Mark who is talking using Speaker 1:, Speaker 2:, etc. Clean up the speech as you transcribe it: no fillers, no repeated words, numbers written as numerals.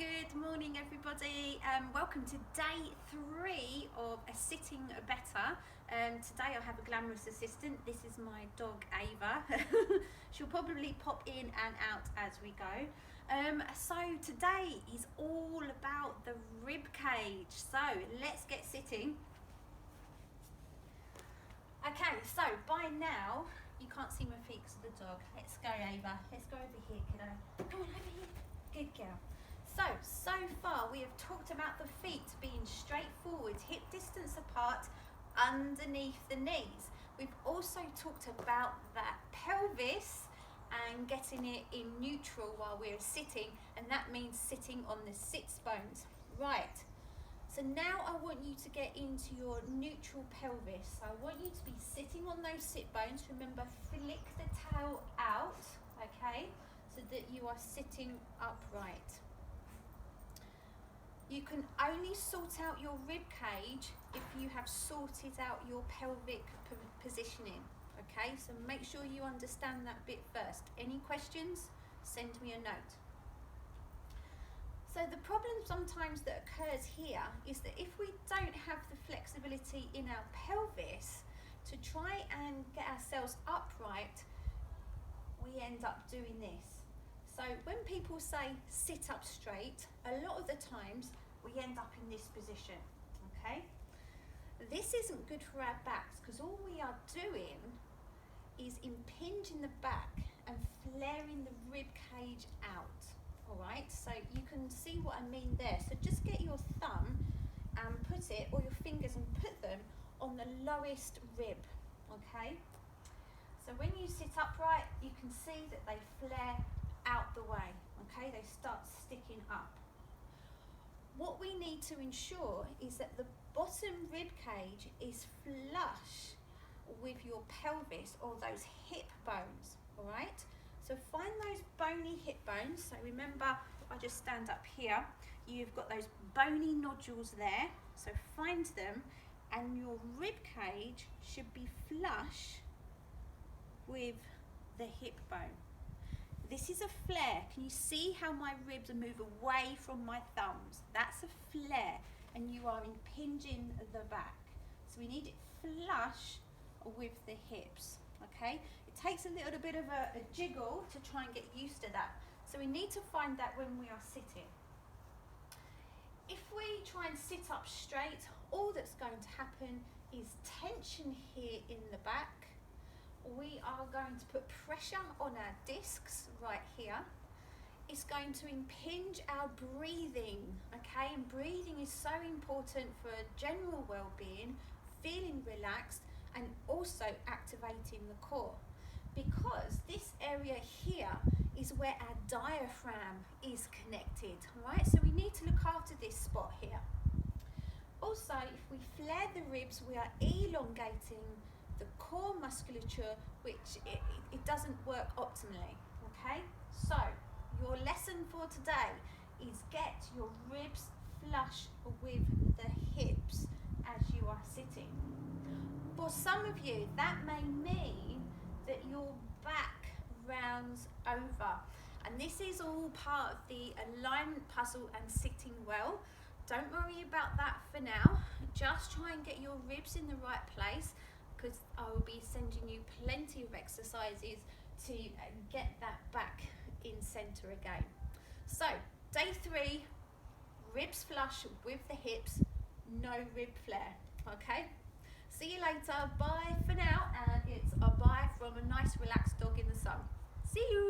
Speaker 1: Good morning, everybody. Welcome to day 3 of a sitting better. Today I have a glamorous assistant. This is my dog Ava. She'll probably pop in and out as we go. So today is all about the rib cage. So let's get sitting. Okay, so by now you can't see my feet because of the dog. Let's go, Ava. Let's go over here, kiddo. Come on, over here. Good girl. So far we have talked about the feet being straight forward, hip distance apart, underneath the knees. We've also talked about that pelvis and getting it in neutral while we're sitting, and that means sitting on the sits bones. Right, so now I want you to get into your neutral pelvis. So I want you to be sitting on those sit bones. Remember, flick the tail out, okay, so that you are sitting upright. You can only sort out your rib cage if you have sorted out your pelvic positioning, okay? So make sure you understand that bit first. Any questions? Send me a note. So the problem sometimes that occurs here is that if we don't have the flexibility in our pelvis to try and get ourselves upright, we end up doing this. So when people say sit up straight, a lot of the times we end up in this position, okay? This isn't good for our backs because all we are doing is impinging the back and flaring the rib cage out, all right? So you can see what I mean there. So just get your thumb and put it, or your fingers, and put them on the lowest rib, okay? So when you sit upright, you can see that they flare out the way, okay? They start sticking up. What we need to ensure is that the bottom rib cage is flush with your pelvis or those hip bones, all right? So find those bony hip bones. So remember, if I just stand up here, you've got those bony nodules there. So find them, and your rib cage should be flush with the hip bone. This is a flare. Can you see how my ribs move away from my thumbs? That's a flare, and you are impinging the back. So we need it flush with the hips, okay? It takes a little bit of a jiggle to try and get used to that. So we need to find that when we are sitting. If we try and sit up straight, all that's going to happen is tension here in the back. We are going to put pressure on our discs right here. It's going to impinge our breathing, okay? And breathing is so important for general well-being, feeling relaxed, and also activating the core, because this area here is where our diaphragm is connected, all right? So we need to look after this spot here. Also, if we flare the ribs, we are elongating the core musculature, which it doesn't work optimally, okay? So your lesson for today is get your ribs flush with the hips as you are sitting. For some of you, that may mean that your back rounds over, and this is all part of the alignment puzzle and sitting well. Don't worry about that for now. Just try and get your ribs in the right place, because I will be sending you plenty of exercises to get that back in center again. So day 3, ribs flush with the hips, no rib flare, okay? See you later, bye for now, and it's a bye from a nice relaxed dog in the sun. See you.